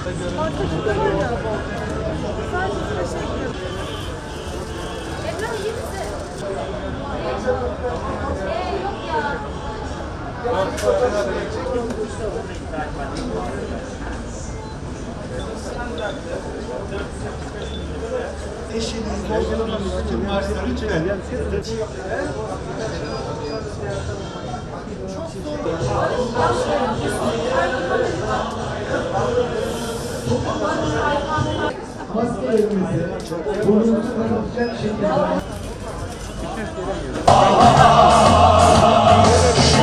Arkacıkta var ya. Sadece teşekkür. Ebrar yedisi. Yok ya.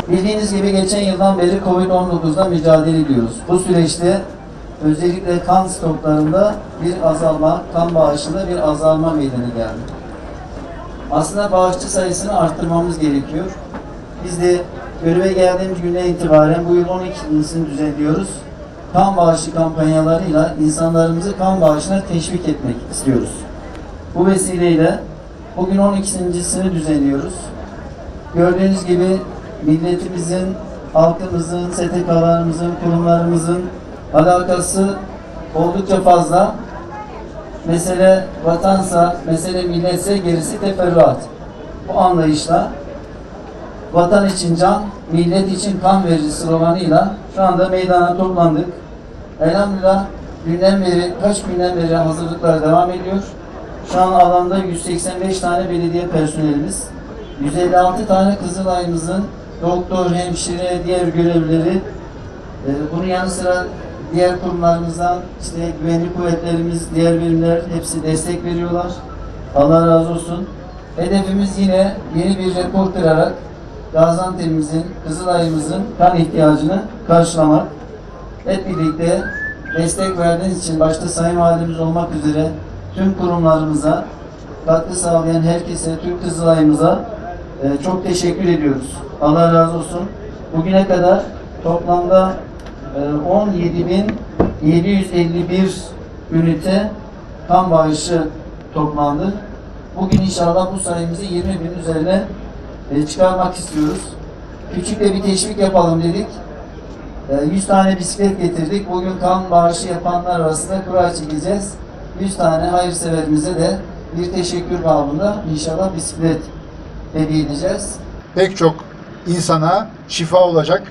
Bildiğiniz gibi geçen yıldan beri Covid-19'da mücadele ediyoruz. Bu süreçte özellikle kan stoklarında bir azalma, kan bağışında bir azalma meydana geldi. Aslında bağışçı sayısını arttırmamız gerekiyor. Biz de göreve geldiğimiz günden itibaren bu yıl 12.sini düzenliyoruz. Kan bağışı kampanyalarıyla insanlarımızı kan bağışına teşvik etmek istiyoruz. Bu vesileyle bugün 12.sini düzenliyoruz. Gördüğünüz gibi milletimizin, halkımızın, STK'larımızın, kurumlarımızın alakası oldukça fazla. Mesele vatansa, mesele milletse gerisi teferruat. Bu anlayışla vatan için can, millet için kan verici sloganıyla şu anda meydana toplandık. Elhamdülillah kaç günden beri hazırlıklar devam ediyor. Şu an alanda 185 tane belediye personelimiz, 156 tane Kızılay'ımızın doktor, hemşire, diğer görevlileri, bunun yanı sıra diğer kurumlarımızdan işte güvenlik kuvvetlerimiz, diğer birimler hepsi destek veriyorlar. Allah razı olsun. Hedefimiz yine yeni bir rekor kırarak Gaziantep'imizin, Kızılay'ımızın kan ihtiyacını karşılamak. Hep birlikte destek verdiğiniz için başta Sayın Valimiz olmak üzere tüm kurumlarımıza, katkı sağlayan herkese, Türk Kızılay'ımıza çok teşekkür ediyoruz. Allah razı olsun. Bugüne kadar toplamda 17.751 ünite kan bağışı toplandı. Bugün inşallah bu sayımızı 20.000 üzerine çıkarmak istiyoruz. Küçük de bir teşvik yapalım dedik. 100 tane bisiklet getirdik. Bugün kan bağışı yapanlar arasında kura çekeceğiz. 100 tane hayırseverimize de bir teşekkür babında inşallah bisiklet hediye edeceğiz. Pek çok insana şifa olacak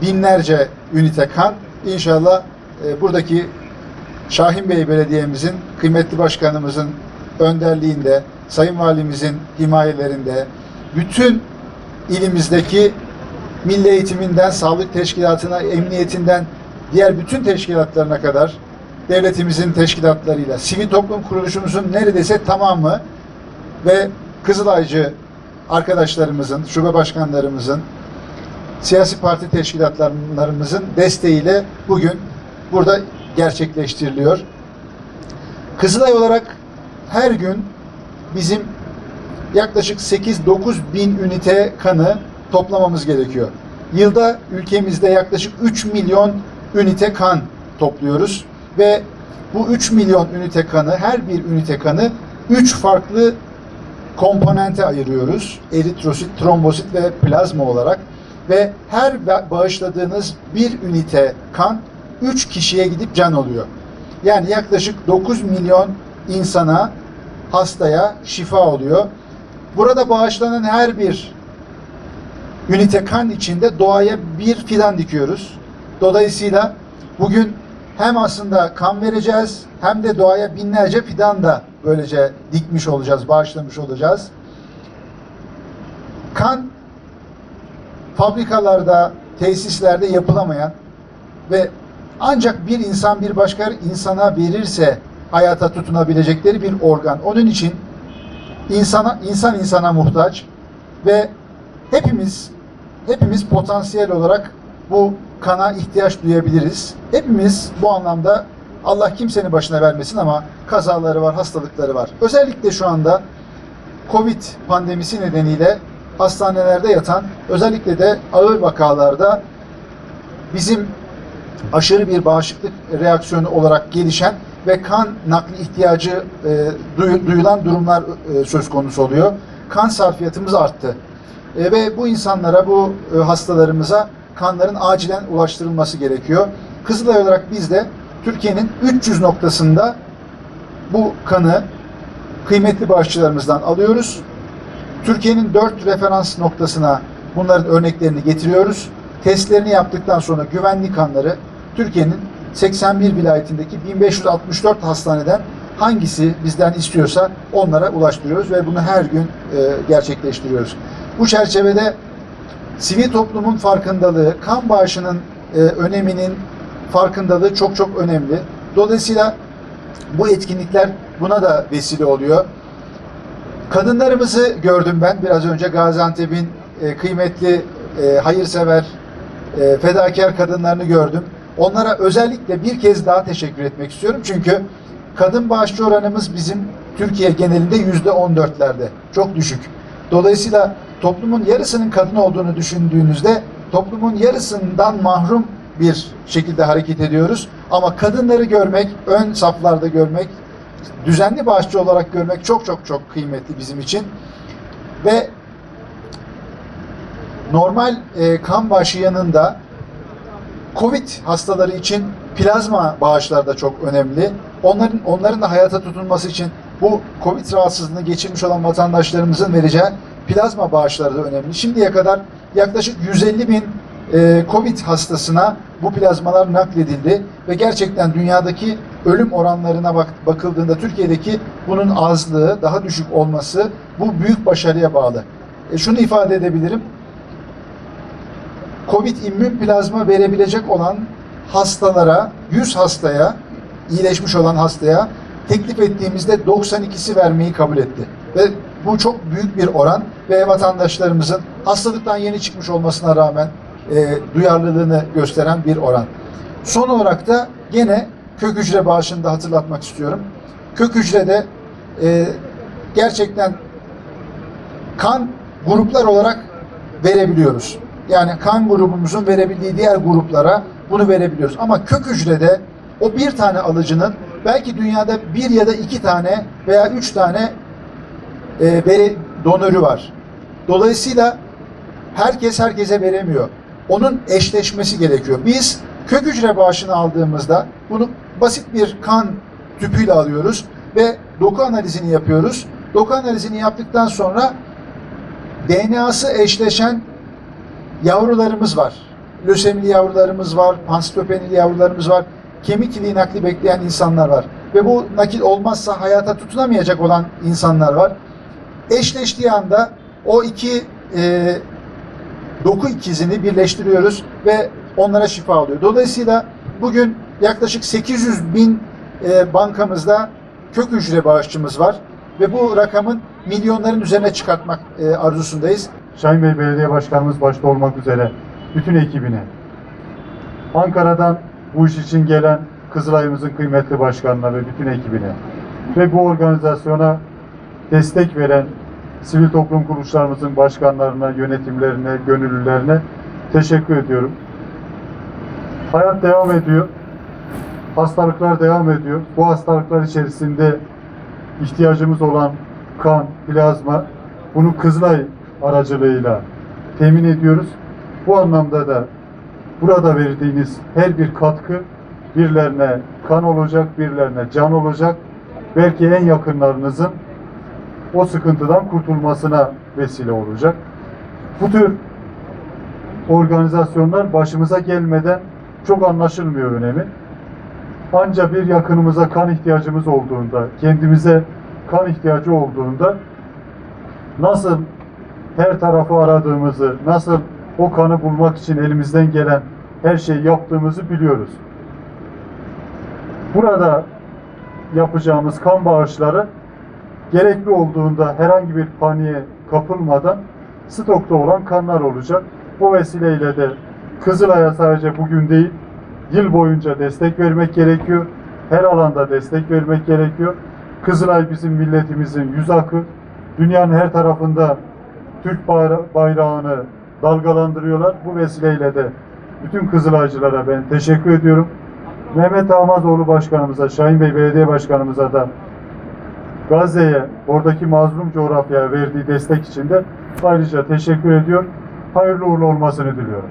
binlerce ünite kan. İnşallah buradaki Şahin Bey Belediye'mizin, kıymetli başkanımızın önderliğinde, Sayın Valimizin himayelerinde, bütün ilimizdeki milli eğitiminden, sağlık teşkilatına, emniyetinden, diğer bütün teşkilatlarına kadar devletimizin teşkilatlarıyla, sivil toplum kuruluşumuzun neredeyse tamamı ve Kızılaycı arkadaşlarımızın, şube başkanlarımızın, siyasi parti teşkilatlarımızın desteğiyle bugün burada gerçekleştiriliyor. Kızılay olarak her gün bizim yaklaşık 8-9 bin ünite kanı toplamamız gerekiyor. Yılda ülkemizde yaklaşık 3 milyon ünite kan topluyoruz ve bu 3 milyon ünite kanı, her bir ünite kanı 3 farklı komponente ayırıyoruz. Eritrosit, trombosit ve plazma olarak ve her bağışladığınız bir ünite kan 3 kişiye gidip can oluyor. Yani yaklaşık 9 milyon insana, hastaya şifa oluyor. Burada bağışlanan her bir ünite kan içinde doğaya bir fidan dikiyoruz. Dolayısıyla bugün hem aslında kan vereceğiz hem de doğaya binlerce fidan da böylece dikmiş olacağız, bağışlamış olacağız. Kan fabrikalarda, tesislerde yapılamayan ve ancak bir insan bir başka insana verirse hayata tutunabilecekleri bir organ. Onun için insan insana muhtaç ve hepimiz potansiyel olarak bu kana ihtiyaç duyabiliriz. Hepimiz bu anlamda Allah kimsenin başına vermesin ama kazaları var, hastalıkları var. Özellikle şu anda Covid pandemisi nedeniyle hastanelerde yatan, özellikle de ağır vakalarda bizim aşırı bir bağışıklık reaksiyonu olarak gelişen ve kan nakli ihtiyacı duyulan durumlar söz konusu oluyor. Kan sarfiyatımız arttı. Ve bu insanlara, bu hastalarımıza kanların acilen ulaştırılması gerekiyor. Kızılay olarak biz de Türkiye'nin 300 noktasında bu kanı kıymetli bağışçılarımızdan alıyoruz. Türkiye'nin 4 referans noktasına bunların örneklerini getiriyoruz. Testlerini yaptıktan sonra güvenli kanları Türkiye'nin 81 vilayetindeki 1564 hastaneden hangisi bizden istiyorsa onlara ulaştırıyoruz ve bunu her gün gerçekleştiriyoruz. Bu çerçevede sivil toplumun farkındalığı, kan bağışının öneminin farkındalığı çok çok önemli. Dolayısıyla bu etkinlikler buna da vesile oluyor. Kadınlarımızı gördüm ben biraz önce. Gaziantep'in kıymetli, hayırsever, fedakar kadınlarını gördüm. Onlara özellikle bir kez daha teşekkür etmek istiyorum. Çünkü kadın bağışçı oranımız bizim Türkiye genelinde %14'lerde. Çok düşük. Dolayısıyla toplumun yarısının kadın olduğunu düşündüğünüzde toplumun yarısından mahrum bir şekilde hareket ediyoruz. Ama kadınları görmek, ön saflarda görmek, düzenli bağışçı olarak görmek çok çok çok kıymetli bizim için. Ve normal kan bağışı yanında Covid hastaları için plazma bağışları da çok önemli. Onların da hayata tutunması için bu Covid rahatsızlığını geçirmiş olan vatandaşlarımızın vereceği plazma bağışları da önemli. Şimdiye kadar yaklaşık 150 bin Covid hastasına bu plazmalar nakledildi ve gerçekten dünyadaki ölüm oranlarına bakıldığında Türkiye'deki bunun azlığı, daha düşük olması bu büyük başarıya bağlı. Şunu ifade edebilirim. Covid immün plazma verebilecek olan hastalara, 100 hastaya, iyileşmiş olan hastaya teklif ettiğimizde 92'si vermeyi kabul etti. Ve bu çok büyük bir oran ve vatandaşlarımızın hastalıktan yeni çıkmış olmasına rağmen duyarlılığını gösteren bir oran. Son olarak da gene kök hücre bağışını da hatırlatmak istiyorum. Kök hücrede gerçekten kan gruplar olarak verebiliyoruz. Yani kan grubumuzun verebildiği diğer gruplara bunu verebiliyoruz. Ama kök hücrede o bir tane alıcının belki dünyada bir ya da iki tane veya üç tane donörü var. Dolayısıyla herkes herkese veremiyor. Onun eşleşmesi gerekiyor. Biz kök hücre bağışını aldığımızda bunu basit bir kan tüpüyle alıyoruz ve doku analizini yapıyoruz. Doku analizini yaptıktan sonra DNA'sı eşleşen yavrularımız var. Lösemili yavrularımız var, pansitopenili yavrularımız var, kemik iliği nakli bekleyen insanlar var. Ve bu nakil olmazsa hayata tutunamayacak olan insanlar var. Eşleştiği anda o iki doku ikizini birleştiriyoruz ve onlara şifa oluyor. Dolayısıyla bugün yaklaşık 800 bin bankamızda kök hücre bağışçımız var ve bu rakamın milyonların üzerine çıkartmak arzusundayız. Şahin Bey Belediye Başkanımız başta olmak üzere bütün ekibine, Ankara'dan bu iş için gelen Kızılay'ımızın kıymetli başkanına ve bütün ekibine ve bu organizasyona destek veren sivil toplum kuruluşlarımızın başkanlarına, yönetimlerine, gönüllülerine teşekkür ediyorum. Hayat devam ediyor. Hastalıklar devam ediyor. Bu hastalıklar içerisinde ihtiyacımız olan kan, plazma, bunu Kızılay aracılığıyla temin ediyoruz. Bu anlamda da burada verdiğiniz her bir katkı birilerine kan olacak, birilerine can olacak. Belki en yakınlarınızın o sıkıntıdan kurtulmasına vesile olacak. Bu tür organizasyonlar başımıza gelmeden çok anlaşılmıyor önemi. Ancak bir yakınımıza kan ihtiyacımız olduğunda, kendimize kan ihtiyacı olduğunda nasıl her tarafı aradığımızı, nasıl o kanı bulmak için elimizden gelen her şeyi yaptığımızı biliyoruz. Burada yapacağımız kan bağışları gerekli olduğunda herhangi bir paniğe kapılmadan stokta olan kanlar olacak. Bu vesileyle de Kızılay'a sadece bugün değil, yıl boyunca destek vermek gerekiyor. Her alanda destek vermek gerekiyor. Kızılay bizim milletimizin yüz akı. Dünyanın her tarafında Türk bayrağını dalgalandırıyorlar. Bu vesileyle de bütün Kızılaycılara ben teşekkür ediyorum. Mehmet Ahmazoğlu Başkanımıza, Şahin Bey Belediye Başkanımıza da Gazze'ye, oradaki mazlum coğrafyaya verdiği destek için de ayrıca teşekkür ediyor. Hayırlı uğurlu olmasını diliyorum.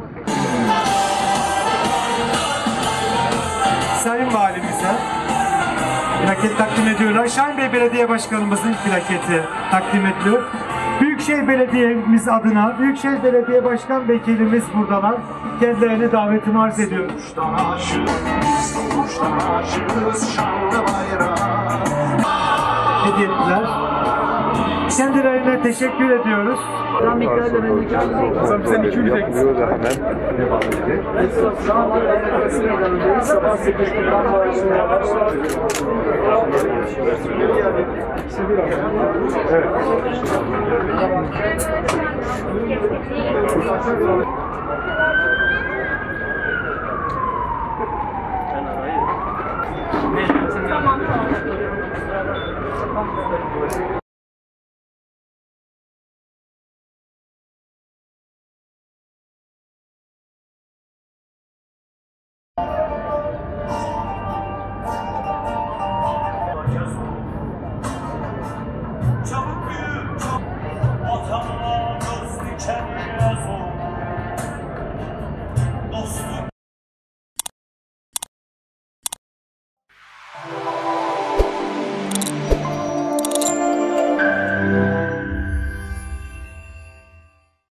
Sayın Valimize plaket takdim ediyorlar. Şahin Bey Belediye Başkanımızın plaketi takdim ediliyor. Büyükşehir Belediye'miz adına Büyükşehir Belediye Başkan Vekilimiz buradalar. Kendilerine davetimi arz ediyorum. Hediye ettiler. Kendilerine teşekkür ediyoruz. Sen bize 200 ekliyoruz hemen. Sabah 8'den başlamaya başladık. Evet.